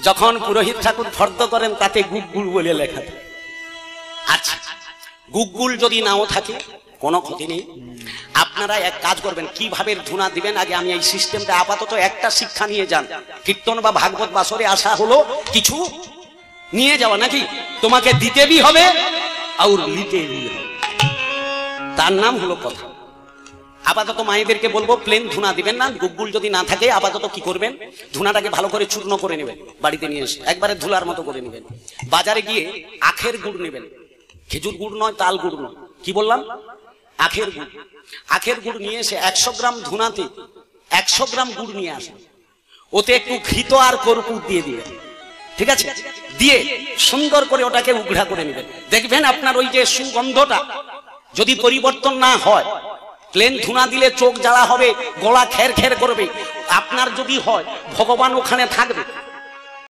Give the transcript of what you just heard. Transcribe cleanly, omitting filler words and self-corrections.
যখন পুরোহিত ঠাকুর ফর্দ করেন তাতে গুগগুল বলে লেখা থাকে। আচ্ছা, গুগগুল যদি নাও থাকে কোনো ক্ষতি নেই। আপনারা এক কাজ করবেন, কিভাবে ধুনা দিবেন আগে আমি এই সিস্টেমটা আপাতত একটা শিক্ষা নিয়ে যান। কীর্তন বা ভাগবত বাসরে আসা হলো কিছু নিয়ে যাওয়া, নাকি তোমাকে দিতে বি হবে আর নিতে বি হবে, তার নাম হলো কথা। আপাতত মায়েদেরকে বলবো প্লেন ধুনা দিবেন না। গুগগুল যদি না থাকে আপাতত কি করবেন, ধুনাটাকে ভালো করে চূর্ণ করে নেবেন, বাড়িতে নিয়ে এসে একবারে ধুলার মতো করে নেবেন। বাজারে গিয়ে আখের গুড় নেবেন, খেজুর গুড় নয়, তাল গুড় নয়, কি বললাম, আখের গুড়। আখের গুড় নিয়ে এসে 100 গ্রাম ধুনাতে 100 গ্রাম গুড় নিয়ে আসেন, ওতে একটু ঘৃত আর কর্পূর দিয়ে দিবেন, ঠিক আছে, দিয়ে সুন্দর করে ওটাকে উগড়া করে নেবেন। দেখবেন আপনার ওই যে সুগন্ধটা যদি পরিবর্তন না হয়, প্লেন ধুনা দিলে চোখ জ্বালা হবে, গলা খের খের করবে, আপনার যদি হয় ভগবান ওখানে থাকবে,